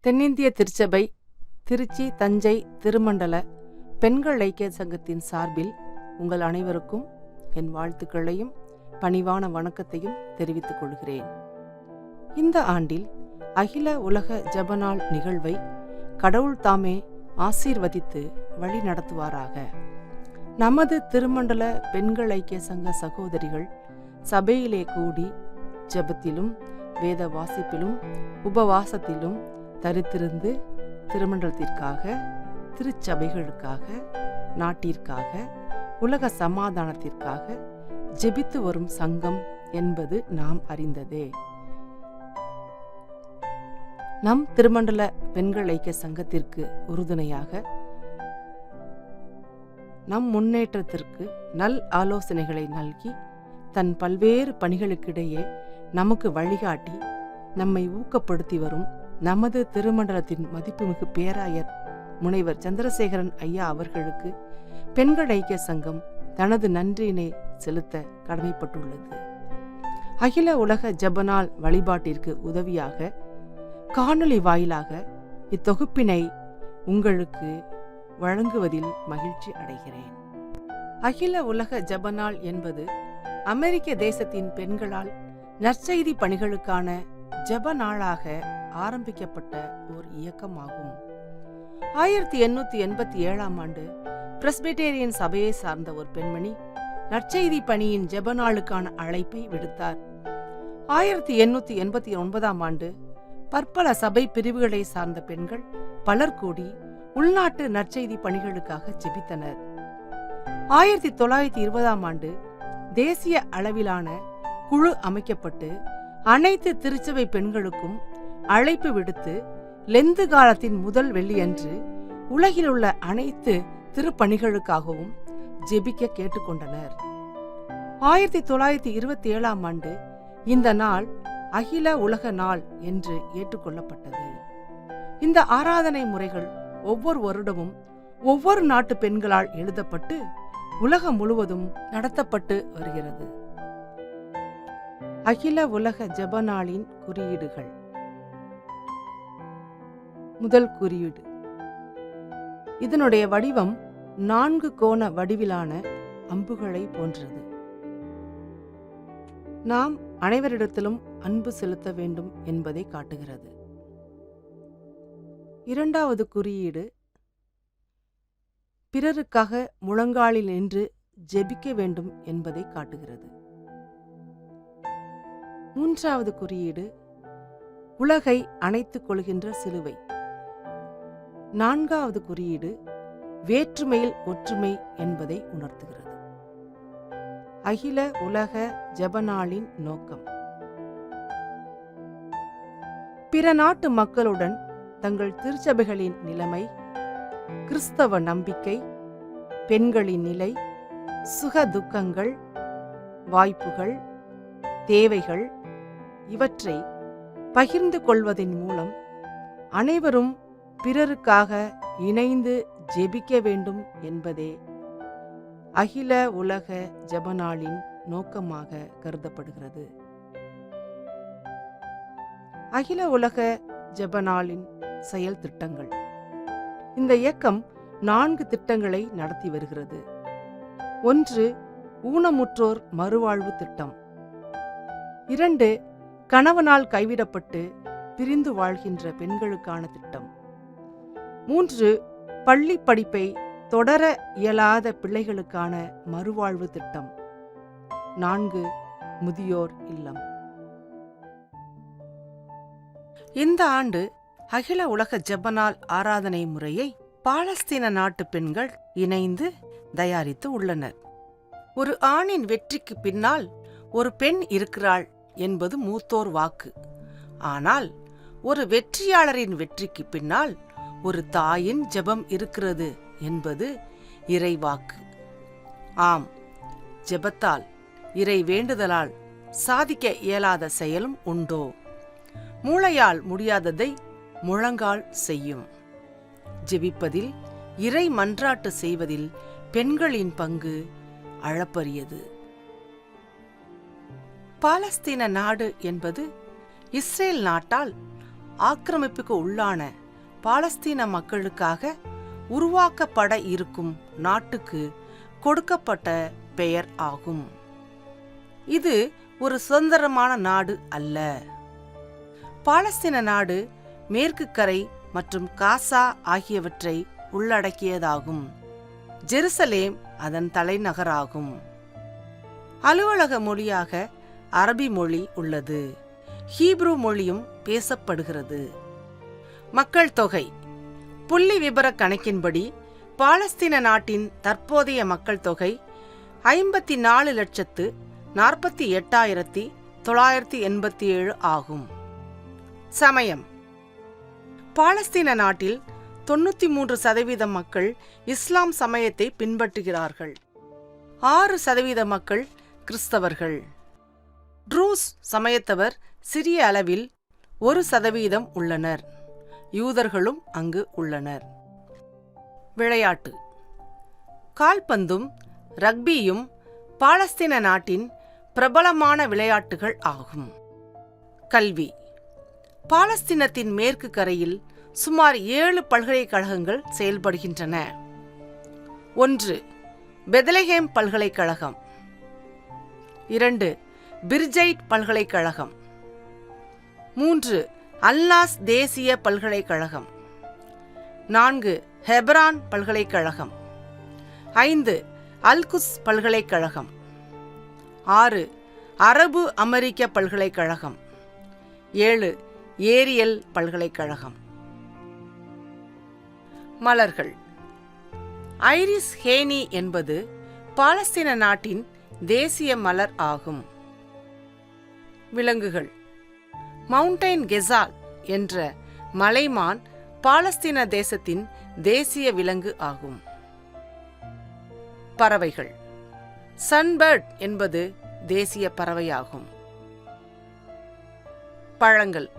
தென்னிந்திய திருச்சபை திருச்சி தஞ்சை திருமண்டல பெண்கள் ஐக்கிய சங்கத்தின் சார்பில் உங்கள் அனைவருக்கும் என் வாழ்த்துக்களையும் பணிவான வணக்கத்தையும் தெரிவித்துக் கொள்கிறேன். இந்த ஆண்டில் அகில உலக ஜெபநாள் நிகழ்வை கடவுள் தாமே ஆசீர்வதித்து வழி நடத்துவாராக. நமது திருமண்டல பெண்கள் ஐக்கிய சங்க சகோதரிகள் சபையிலே கூடி ஜெபத்திலும் வேத வாசிப்பிலும் உபவாசத்திலும் தரித்திருந்து திருமண்டலத்திற்காக, திருச்சபைகளுக்காக, நாட்டிற்காக, உலக சமாதானத்திற்காக ஜெபித்து வரும் சங்கம் என்பது நாம் அறிந்ததே. நம் திருமண்டல பெண்கள் ஐக்கிய சங்கத்திற்கு உறுதுணையாக நம் முன்னேற்றத்திற்கு நல் ஆலோசனைகளை நல்கி தன் பல்வேறு பணிகளுக்கிடையே நமக்கு வழிகாட்டி நம்மை ஊக்கப்படுத்தி வரும் நமது திருமண்டலத்தின் மதிப்புமிகு பேராயர் முனைவர் சந்திரசேகரன் ஐயா அவர்களுக்கு பெண்கள் ஐக்கிய சங்கம் தனது நன்றியினை செலுத்த கடமைப்பட்டுள்ளது. அகில உலக ஜெபநாள் வழிபாட்டிற்கு உதவியாக காணொளி வாயிலாக இத்தொகுப்பினை உங்களுக்கு வழங்குவதில் மகிழ்ச்சி அடைகிறேன். அகில உலக ஜெபநாள் என்பது அமெரிக்க தேசத்தின் பெண்களால் நற்செய்தி பணிகளுக்கான ஜெப நாளாக ஆரம்பிக்கப்பட்ட ஓர் இயக்கமாகும். 1887 ஆண்டு பிரஸ்பிட்டேரியன் சபையை சார்ந்த ஒரு பெண்மணி நற்செய்தி பணியின் ஜெப நாளுக்கான அழைப்பை விடுத்தார். 1889 ஆண்டு பற்பல சபை பிரிவுகளை சார்ந்த பெண்கள் பலர் கூடி உள்நாட்டு நற்செய்தி பணிகளுக்காக ஜெபித்தனர். 1920 ஆண்டு தேசிய அளவிலான குழு அமைக்கப்பட்டு அனைத்து திருச்சபை பெண்களுக்கும் அழைப்பு விடுத்து லெந்து காலத்தின் முதல் வெள்ளியன்று உலகிலுள்ள அனைத்து திருப்பணிகளுக்காகவும் ஜெபிக்க கேட்டுக்கொண்டனர். 1927 ஆண்டு இந்த நாள் அகில உலக நாள் என்று ஏற்றுக்கொள்ளப்பட்டது. இந்த ஆராதனை முறைகள் ஒவ்வொரு வருடமும் ஒவ்வொரு நாட்டு பெண்களால் எழுதப்பட்டு உலகம் முழுவதும் நடத்தப்பட்டு வருகிறது. அகில உலக ஜெபநாளின் குறியீடுகள். முதல் குறியீடு, இதனுடைய வடிவம் 4 கோண வடிவிலான அம்புகளை போன்றது. நாம் அனைவரிடத்திலும் அன்பு செலுத்த வேண்டும் என்பதை காட்டுகிறது. இரண்டாவது குறியீடு, பிறருக்காக முழங்காலில் நின்று ஜெபிக்க வேண்டும் என்பதை காட்டுகிறது. மூன்றாவது குறியீடு, உலகை அணைத்துக் கொள்கின்ற சிலுவை. நான்காவது குறியீடு, வேற்றுமையில் ஒற்றுமை என்பதை உணர்த்துகிறது. அகில உலக ஜெபநாளின் நோக்கம், பிற நாட்டு மக்களுடன் தங்கள் திருச்சபைகளின் நிலைமை, கிறிஸ்தவ நம்பிக்கை, பெண்களின் நிலை, சுக துக்கங்கள், வாய்ப்புகள், தேவைகள் இவற்றை பகிர்ந்து கொள்வதன் மூலம் அனைவரும் பிறருக்காக இணைந்து ஜெபிக்க வேண்டும் என்பதே அகில உலக ஜெபநாளின் நோக்கமாக கருதப்படுகிறது. அகில உலக ஜெபநாளின் செயல் திட்டங்கள். இந்த இயக்கம் 4 திட்டங்களை நடத்தி வருகிறது. 1. ஊனமுற்றோர் மறுவாழ்வு திட்டம். 2. கணவனால் கைவிடப்பட்டு பிரிந்து வாழ்கின்ற பெண்களுக்கான திட்டம். 3. பள்ளி படிப்பை தொடர இயலாத பிள்ளைகளுக்கான மறுவாழ்வு திட்டம். 4. முதியோர் இல்லம். இந்த ஆண்டு அகில உலக ஜெபநாள் ஆராதனை முறையை பாலஸ்தீன நாட்டு பெண்கள் இணைந்து தயாரித்து உள்ளனர். ஒரு ஆணின் வெற்றிக்கு பின்னால் ஒரு பெண் இருக்கிறாள் என்பது மூத்தோர் வாக்கு. ஆனால் ஒரு வெற்றியாளரின் வெற்றிக்கு பின்னால் ஒரு தாயின் ஜெபம் இருக்கிறது என்பது இறைவாக்கு. ஆம், ஜெபத்தால், இறை வேண்டுதலால் சாதிக்க இயலாத செயலும் உண்டோ? மூளையால் முடியாததை முழங்கால் செய்யும். ஜெபிப்பதில், இறை மன்றாட்டு செய்வதில் பெண்களின் பங்கு அளப்பரியது. பாலஸ்தீன நாடு என்பது இஸ்ரேல் நாட்டால் ஆக்கிரமிப்புக்கு உள்ளான பாலஸ்தீன மக்களுக்காக உருவாக்கப்பட இருக்கும் நாட்டுக்கு கொடுக்கப்பட்ட பெயர் ஆகும். இது ஒரு சுதந்திரமான நாடு அல்ல. பாலஸ்தீன நாடு மேற்கு கரை மற்றும் காசா ஆகியவற்றை உள்ளடக்கியதாகும். ஜெருசலேம் அதன் தலைநகராகும். அலுவலக மொழியாக அரபி மொழி உள்ளது. ஹீப்ரு மொழியும் பேசப்படுகிறது. மக்கள் தொகை புள்ளி விபர கணக்கின்படி பாலஸ்தீன நாட்டின் தற்போதைய மக்கள் தொகை 54,48,987 ஆகும். சமயம் பாலஸ்தீன நாட்டில் 93% மக்கள் இஸ்லாம் சமயத்தை பின்பற்றுகிறார்கள். 6% மக்கள் கிறிஸ்தவர்கள். ட்ரூஸ் சமயத்தவர் சிறிய அளவில் 1% உள்ளனர். யூதர்களும் அங்கு உள்ளனர். விளையாட்டு கால்பந்தும் ரக்பியும் பாலஸ்தீன நாட்டின் பிரபலமான விளையாட்டுகள் ஆகும். கல்வி பாலஸ்தீனத்தின் மேற்கு கரையில் சுமார் 7 பல்கலைக்கழகங்கள் செயல்படுகின்றன. 1. பெத்லஹேம் பல்கலைக்கழகம். 2. பிர்ஜைட் பல்கலைக்கழகம். 3. அல்நாஸ் தேசிய பல்கலைக்கழகம். 4. ஹெப்ரான் பல்கலைக்கழகம். 5. அல்குஸ் பல்கலைக்கழகம். 6. அரபு அமெரிக்க பல்கலைக்கழகம். 7. ஏரியல் பல்கலைக்கழகம். மலர்கள் ஐரிஸ் ஹேனி என்பது பாலஸ்தீன நாட்டின் தேசிய மலர் ஆகும். விலங்குகள் மவுண்டைன் கெசால் என்ற மலைமான் பாலஸ்தீன தேசத்தின் தேசிய விலங்கு ஆகும். பறவைகள் சன்பர்ட் என்பது தேசிய பறவையாகும். பழங்கள்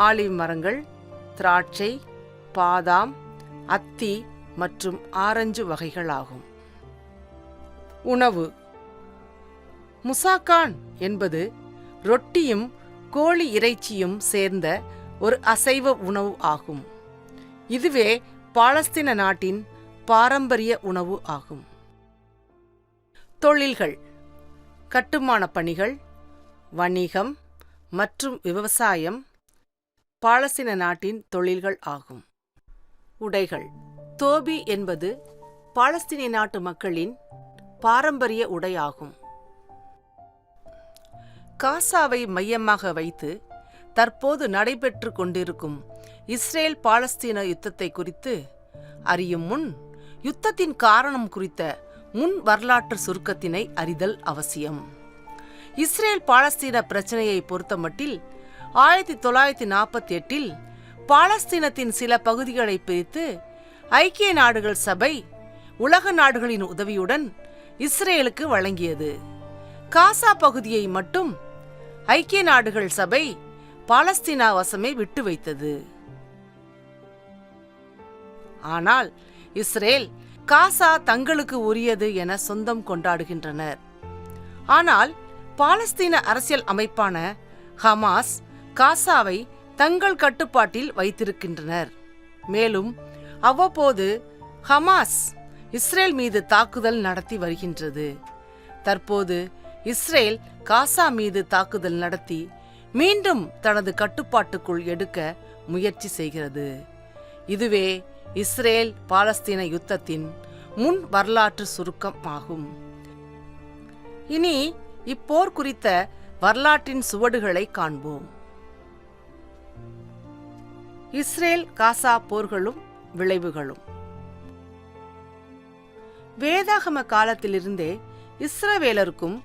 ஆலிவ் மரங்கள், திராட்சை, பாதாம், அத்தி மற்றும் ஆரஞ்சு வகைகளாகும். உணவு முசாக்கான் என்பது ரொட்டியும் கோழி இறைச்சியும் சேர்ந்த ஒரு அசைவ உணவு ஆகும். இதுவே பாலஸ்தீன நாட்டின் பாரம்பரிய உணவு ஆகும். தொழில்கள் கட்டுமான பணிகள், வணிகம் மற்றும் விவசாயம் பாலஸ்தீன நாட்டின் தொழில்கள் ஆகும். உடைகள் தோபி என்பது பாலஸ்தீன நாட்டு மக்களின் பாரம்பரிய உடையாகும். காசாவை மையமாக வைத்து தற்போது நடைபெற்று கொண்டிருக்கும் இஸ்ரேல் பாலஸ்தீன யுத்தத்தை குறித்து அறியும் முன் யுத்தத்தின் காரணம் குறித்த முன் வரலாற்று சுருக்கத்தினை அறிதல் அவசியம். இஸ்ரேல் பாலஸ்தீன பிரச்சனையை பொறுத்தமட்டில் 1948 பாலஸ்தீனத்தின் சில பகுதிகளை பிரித்து ஐக்கிய நாடுகள் சபை உலக நாடுகளின் உதவியுடன் இஸ்ரேலுக்கு வழங்கியது. காசா பகுதியை மட்டும் ஐக்கிய நாடுகள் சபை பாலஸ்தீனா வசமே விட்டு வைத்தது. ஆனால் இஸ்ரேல் காசா தங்களுக்கு உரியது என சொந்தம் கொண்டாடுகின்றனர். ஆனால் பாலஸ்தீன அரசியல் அமைப்பான ஹமாஸ் காசாவை தங்கள் கட்டுப்பாட்டில் வைத்திருக்கின்றனர். மேலும் அவ்வப்போது ஹமாஸ் இஸ்ரேல் மீது தாக்குதல் நடத்தி வருகின்றது. தற்போது இஸ்ரேல் காசா மீது தாக்குதல் நடத்தி மீண்டும் தனது கட்டுப்பாட்டுக்குள் எடுக்க முயற்சி செய்கிறது. இதுவே இஸ்ரேல் பாலஸ்தீன யுத்தத்தின் முன் வரலாற்று சுருக்கம் ஆகும். இனி இப்போர் குறித்த வரலாற்றின் சுவடுகளை காண்போம். இஸ்ரேல் காசா போர்களும் விளைவுகளும். வேதாகம காலத்திலிருந்தே இஸ்ரவேலருக்கும்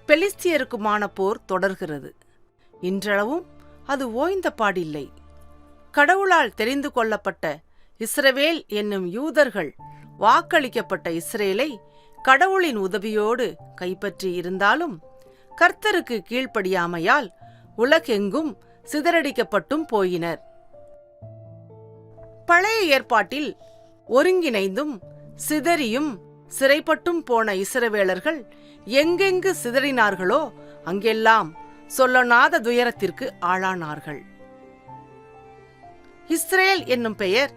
பெலிஸ்தியருக்குமான போர் தொடர்கிறது. இன்றளவும் அது ஓய்ந்த பாடில்லை. கடவுளால் தெரிந்து கொள்ளப்பட்ட இஸ்ரவேல் என்னும் யூதர்கள் வாக்களிக்கப்பட்ட இஸ்ரேலை கடவுளின் உதவியோடு கைப்பற்றி இருந்தாலும் கர்த்தருக்கு கீழ்ப்படியாமையால் உலகெங்கும் சிதறடிக்கப்பட்டும் போயினர். பழைய ஏற்பாட்டில் ஒருங்கிணைந்தும் சிதறியும் சிறைப்பட்டும் போன இஸ்ரவேலர்கள் எங்கெங்கு சிதறினார்களோ அங்கெல்லாம் சொல்லனாத துயரத்திற்கு ஆளானார்கள். இஸ்ரேல் என்னும் பெயர்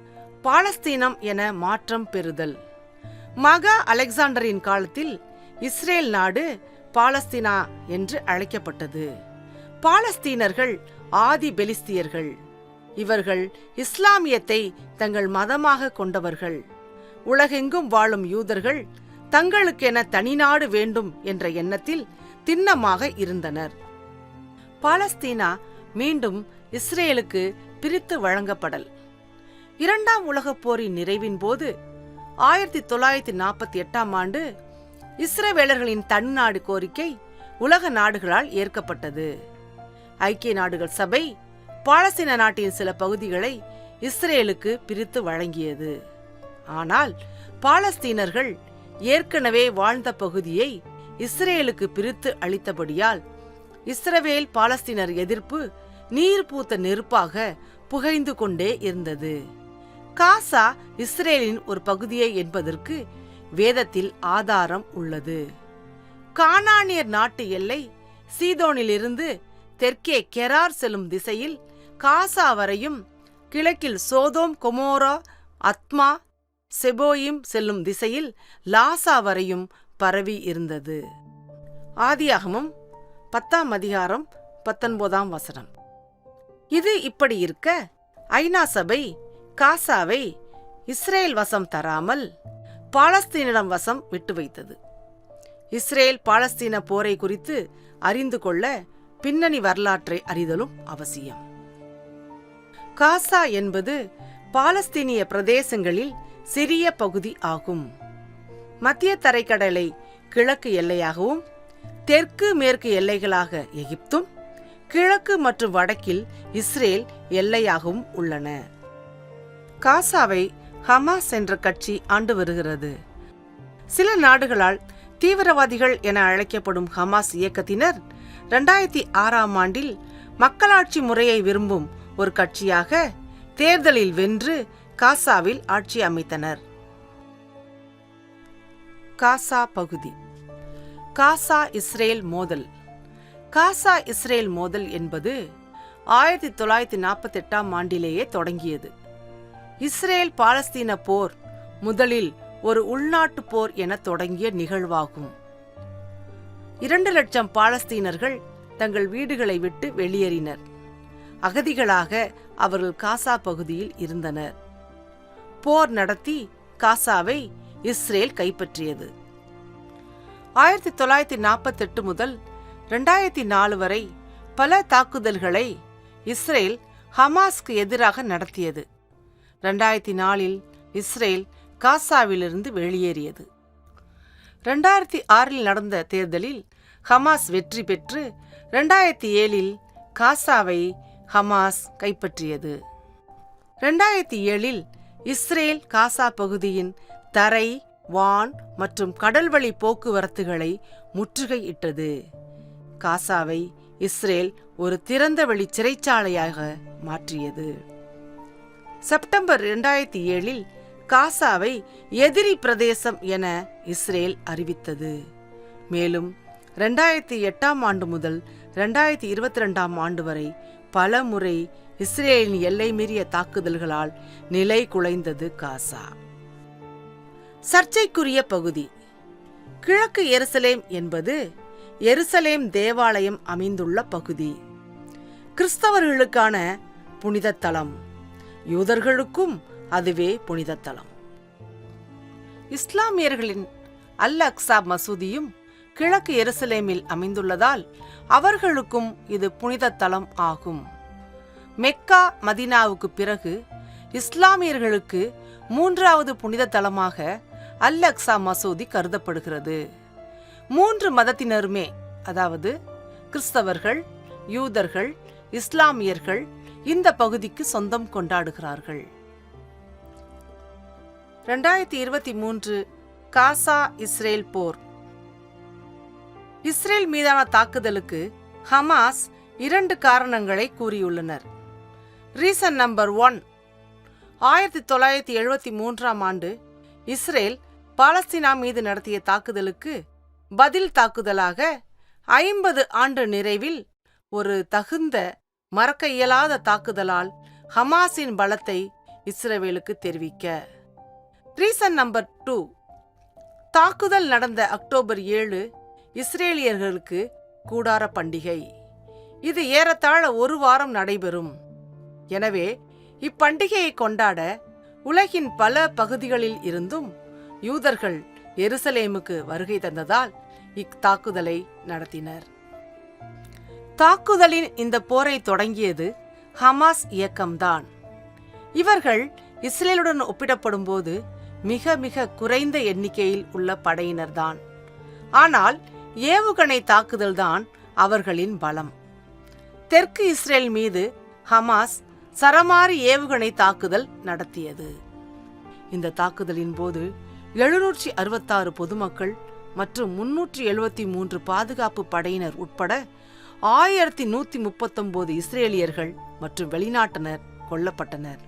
பாலஸ்தீனம் என மாற்றம் பெறுதல். மகா அலெக்சாண்டரின் காலத்தில் இஸ்ரேல் நாடு பாலஸ்தீனா என்று அழைக்கப்பட்டது. பாலஸ்தீனர்கள் ஆதி பெலிஸ்தியர்கள். இவர்கள் இஸ்லாமியத்தை தங்கள் மதமாக கொண்டவர்கள். உலகெங்கும் வாழும் யூதர்கள் தங்களுக்கென தனிநாடு வேண்டும் என்ற எண்ணத்தில் திண்ணமாக இருந்தனர். பாலஸ்தீனா மீண்டும் இஸ்ரேலுக்கு பிரித்து வழங்கப்படல். இரண்டாம் உலகப் போரின் நிறைவின் போது 1948ஆம் ஆண்டு இஸ்ரவேலர்களின் தன்னாடு கோரிக்கை உலக நாடுகளால் ஏற்கப்பட்டது. ஐக்கிய நாடுகள் சபை பாலஸ்தீன நாட்டின் சில பகுதிகளை இஸ்ரேலுக்கு பிரித்து வழங்கியது. ஆனால் பாலஸ்தீனர்கள் ஏற்கனவே வாழ்ந்த பகுதியை இஸ்ரேலுக்கு பிரித்து அளித்தபடியால் இஸ்ரவேல் பாலஸ்தீனர் எதிர்ப்பு நீர் பூத்த நெருப்பாக புகைந்து கொண்டே இருந்தது. காசா இஸ்ரேலின் ஒரு பகுதியே என்பதற்கு வேதத்தில் ஆதாரம் உள்ளது. கானானியர் நாட்டு எல்லை சீதோனிலிருந்து தெற்கே கெரார் செல்லும் திசையில் காசா வரையும், கிழக்கில் சோதோம் கொமோரா அத்மா செபோயிம் செல்லும் திசையில் லாசா வரையும் பரவி இருந்தது. ஆதியாகமம் 10ஆம் அதிகாரம் 19ஆம் வசனம். இது இப்படி இருக்க ஐநா சபை காசாவை இஸ்ரேல் வசம் தராமல் பாலஸ்தீனிடம் வசம் விட்டு வைத்தது. இஸ்ரேல் பாலஸ்தீன போரை குறித்து அறிந்து கொள்ள பின்னணி வரலாற்றை அறிதலும் அவசியம். காசா என்பது பாலஸ்தீனிய பிரதேசங்களில் சிறிய பகுதி ஆகும். மத்திய தரைக்கடலை கிழக்கு எல்லையாகவும் தெற்கு மேற்கு எல்லைகளாக எகிப்தும் கிழக்கு மற்றும் வடக்கில் இஸ்ரேல் எல்லையாகவும் உள்ளன. காசாவை ஹமாஸ் என்ற கட்சி ஆண்டு வருகிறது. சில நாடுகளால் தீவிரவாதிகள் என அழைக்கப்படும் ஹமாஸ் இயக்கத்தினர் 2006ஆம் ஆண்டில் மக்களாட்சி முறையை விரும்பும் ஒரு கட்சியாக தேர்தலில் வென்று காசாவில் ஆட்சி அமைத்தனர். காசா பகுதி. காசா இஸ்ரேல் மோதல். காசா இஸ்ரேல் மோதல் என்பது 1948ஆம் ஆண்டிலேயே தொடங்கியது. இஸ்ரேல் பாலஸ்தீன போர் முதலில் ஒரு உள்நாட்டு போர் என தொடங்கிய நிகழ்வாகும். 2 லட்சம் பாலஸ்தீனர்கள் தங்கள் வீடுகளை விட்டு வெளியேறினர். அகதிகளாக அவர்கள் காசா பகுதியில் இருந்தனர். போர் நடத்தி காசாவை இஸ்ரேல் கைப்பற்றியது. 1948 முதல் 2004 வரை பல தாக்குதல்களை இஸ்ரேல் ஹமாஸ்க்கு எதிராக நடத்தியது. 2004இல் இஸ்ரேல் காசாவிலிருந்து வெளியேறியது. 2006இல் நடந்த தேர்தலில் ஹமாஸ் வெற்றி பெற்று 2007இல் காசாவை ஹமாஸ் கைப்பற்றியது. 2007இல் இஸ்ரேல் காசா பகுதியின் தரை, வான் மற்றும் கடல்வழி போக்குவரத்துகளை முற்றுகையிட்டது. காசாவை இஸ்ரேல் ஒரு திறந்தவெளி சிறைச்சாலையாக மாற்றியது. செப்டம்பர் 2007இல் காசாவை எதிரி பிரதேசம் என இஸ்ரேல் அறிவித்தது. மேலும் 2008ஆம் ஆண்டு முதல் 2022ஆம் ஆண்டு வரை பல முறை இஸ்ரேலின் எல்லை மீறிய தாக்குதல்களால் நிலை குலைந்தது காசா. சர்ச்சைக்குரிய பகுதி. கிழக்கு எருசலேம் என்பது எருசலேம் தேவாலயம் அமைந்துள்ள பகுதி. கிறிஸ்தவர்களுக்கான புனித தலம். யூதர்களுக்கும் அதுவே புனித தலம். இஸ்லாமியர்களின் அல் அக்ஸா மசூதியும் கிழக்கு எருசலேமில் அமைந்துள்ளதால் அவர்களுக்கும் இது புனித தலம் ஆகும். மெக்கா மதீனாவுக்கு பிறகு இஸ்லாமியர்களுக்கு 3வது புனித தலமாக அல் அக்ஸா மசூதி கருதப்படுகிறது. 3 மதத்தினருமே, அதாவது கிறிஸ்தவர்கள், யூதர்கள், இஸ்லாமியர்கள் இந்த பகுதிக்கு சொந்தம் கொண்டாடுகிறார்கள். 2023 காசா இஸ்ரேல் போர். இஸ்ரேல் மீதான தாக்குதலுக்கு ஹமாஸ் 2 காரணங்களை கூறியுள்ளனர். ரீசன் நம்பர் 1, 1973ஆம் ஆண்டு இஸ்ரேல் பாலஸ்தீனா மீது நடத்திய தாக்குதலுக்கு பதில் தாக்குதலாக 50 ஆண்டு நிறைவில் ஒரு தகுந்த மறக்க இயலாத தாக்குதலால் ஹமாஸின் பலத்தை இஸ்ரவேலுக்கு தெரிவிக்க. Reason number 2. தாக்குதல் நடந்த அக்டோபர் 7 இஸ்ரேலியர்களுக்கு கூடார பண்டிகை. இது ஏறத்தாழ 1 வாரம் நடைபெறும். எனவே இப்பண்டிகையை கொண்டாட உலகின் பல பகுதிகளில் இருந்தும் யூதர்கள் எருசலேமுக்கு வருகை தந்ததால் இத்தாக்குதலை நடத்தினர். தாக்குதலின் இந்த போரை தொடங்கியது ஹமாஸ் இயக்கம்தான். இவர்கள் இஸ்ரேலுடன் ஒப்பிடப்படும் போது மிக மிக குறைந்த எண்ணிக்கையில் உள்ள படையினர்தான். ஆனால் ஏவுகணை தாக்குதல்தான் அவர்களின் பலம். தெற்கு இஸ்ரேல் மீது ஹமாஸ் சரமாரி ஏவுகணை தாக்குதல் நடத்தியது. இந்த தாக்குதலின் போது 766 பொதுமக்கள் மற்றும் 373 பாதுகாப்பு படையினர் உட்பட 1139 இஸ்ரேலியர்கள் மற்றும் வெளிநாட்டினர் கொல்லப்பட்டனர்.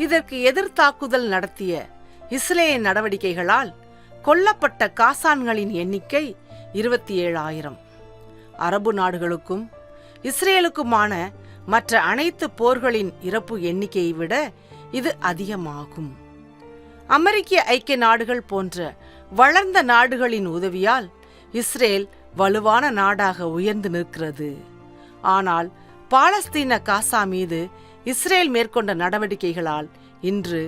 இதற்கு எதிர்த்தாக்குதல் நடத்திய இஸ்ரேல் நடவடிக்கைகளால் கொல்லப்பட்ட காசான்களின் எண்ணிக்கை 27,000. அரபு நாடுகளுக்கும் இஸ்ரேலுக்குமான மற்ற அனைத்து போர்களின் இறப்பு எண்ணிக்கையை விட இது அதிகமாகும். அமெரிக்க ஐக்கிய நாடுகள் போன்ற வளர்ந்த நாடுகளின் உதவியால் இஸ்ரேல் வலுவான நாடாக உயர்ந்து நிற்கிறது. ஆனால் பாலஸ்தீன காசா மீது இஸ்ரேல் மேற்கொண்ட நடவடிக்கைகளால் இன்று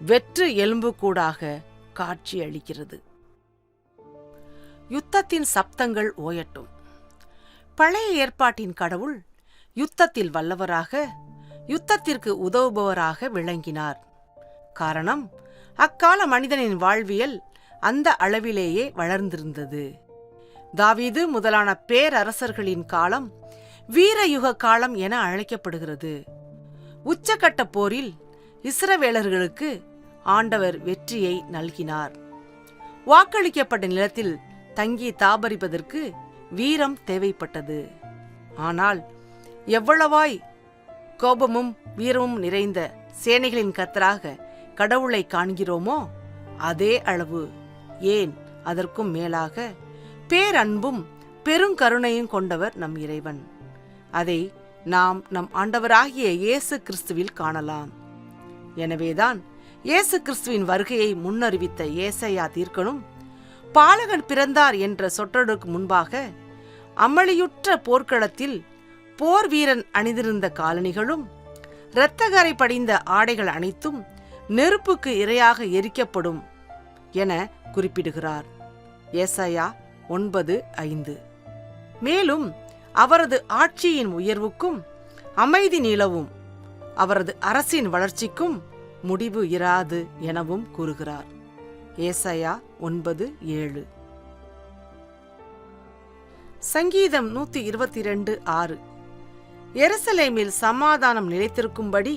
வெற்று எலும்புக்கூடாக காட்சியளிக்கிறது. யுத்தத்தின் சப்தங்கள் ஓயட்டும். பழைய ஏற்பாட்டின் கடவுள் யுத்தத்தில் வல்லவராக, யுத்தத்திற்கு உதவுபவராக விளங்கினார். காரணம், அக்கால மனிதனின் வாழ்வியல் அந்த அளவிலேயே வளர்ந்திருந்தது. தாவீது முதலான பேரரசர்களின் காலம் வீரயுக காலம் என அழைக்கப்படுகிறது. உச்சகட்ட போரில் இஸ்ரவேலர்களுக்கு ஆண்டவர் வெற்றியை நல்கினார். வாக்களிக்கப்பட்ட நிலத்தில் தங்கி தாபரிப்பதற்கு வீரம் தேவைப்பட்டது. ஆனால் எவ்வளவாய் கோபமும் வீரமும் நிறைந்த சேனைகளின் கர்த்தராக கடவுளை காண்கிறோமோ அதே அளவு, ஏன் அதற்கும் மேலாக பேரன்பும் பெருங்கருணையும் கொண்டவர் நம் இறைவன். அதை நாம் நம் ஆண்டவராகிய இயேசு கிறிஸ்துவில் காணலாம். எனவேதான் இயேசு கிறிஸ்துவின் வருகையை முன்னறிவித்த ஏசாயா தீர்க்கனும் பாலகன் பிறந்தார் என்ற சொற்றொடருக்கு முன்பாக அமளியுற்ற போர்க்களத்தில் போர் வீரன் அணிந்திருந்த காலணிகளும் இரத்தகரை படிந்த ஆடைகள் அனைத்தும் நெருப்புக்கு இரையாக எரிக்கப்படும் என குறிப்பிடுகிறார். ஏசாயா 9:5. மேலும் அவரது ஆட்சியின் உயர்வுக்கும் அமைதி நிலவும், அவரது அரசின் வளர்ச்சிக்கும் முடிவு இராது எனவும் கூறுகிறார். ஏசாயா 9:7. சங்கீதம் 122:6. எருசலேமில் சமாதானம் நிலைத்திருக்கும்படி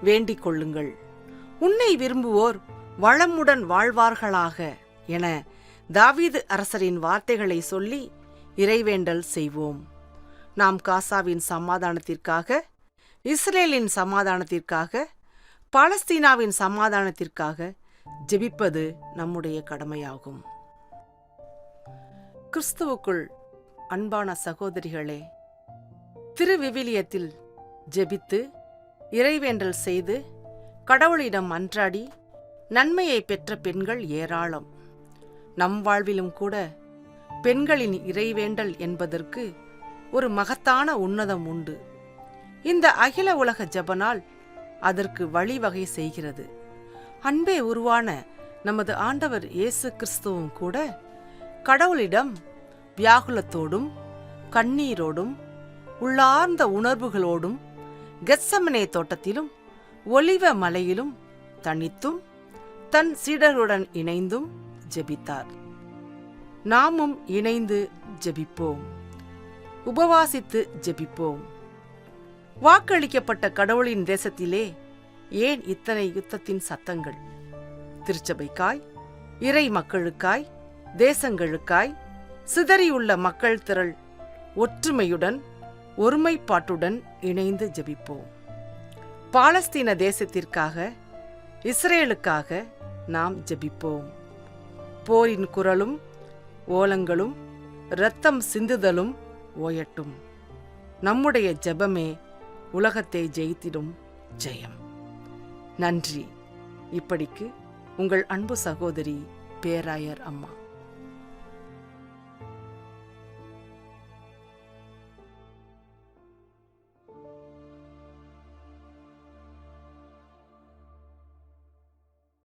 வேண்டிக் கொள்ளுங்கள், உன்னை விரும்புவோர் வளமுடன் வாழ்வார்களாக என தாவீது அரசரின் வார்த்தைகளை சொல்லி இறைவேண்டல் செய்வோம். நாம் காசாவின் சமாதானத்திற்காக, இஸ்ரேலின் சமாதானத்திற்காக, பாலஸ்தீனாவின் சமாதானத்திற்காக ஜெபிப்பது நம்முடைய கடமையாகும். கிறிஸ்துவுக்குள் அன்பான சகோதரிகளே, திருவிவிலியத்தில் ஜெபித்து இறைவேண்டல் செய்து கடவுளிடம் மன்றாடி நன்மையை பெற்ற பெண்கள் ஏராளம். நம் வாழ்விலும் கூட பெண்களின் இறைவேண்டல் என்பதற்கு ஒரு மகத்தான உன்னதம் உண்டு. இந்த அகில உலக ஜெபநாள் அதற்கு வழிவகை செய்கிறது. அன்பே உருவான நமது ஆண்டவர் இயேசு கிறிஸ்துவும் கூட கடவுளிடம் வியாகுலத்தோடும் கண்ணீரோடும் உள்ளார்ந்த உணர்வுகளோடும் கெத்சமனே தோட்டத்திலும் ஒலிவ மலையிலும் தனித்தும் தன் சீடர்களுடன் இணைந்தும் ஜெபித்தார். நாமும் இணைந்து ஜெபிப்போம், உபவாசித்து ஜெபிப்போம். வாக்களிக்கப்பட்ட கடவுளின் தேசத்திலே ஏன் இத்தனை யுத்தத்தின் சத்தங்கள்? திருச்சபைக்காய், இறை மக்களுக்காய், தேசங்களுக்காய் சிதறியுள்ள மக்கள் திரள் ஒற்றுமையுடன் ஒருமைப்பாட்டுடன் இணைந்து ஜெபிப்போம். பாலஸ்தீன தேசத்திற்காக, இஸ்ரேலுக்காக நாம் ஜெபிப்போம். போரின் குரலும் ஓலங்களும் இரத்தம் சிந்துதலும் ஓயட்டும். நம்முடைய ஜெபமே உலகத்தை ஜெயித்திடும் ஜெயம். நன்றி. இப்படிக்கு உங்கள் அன்பு சகோதரி பேராயர் அம்மா.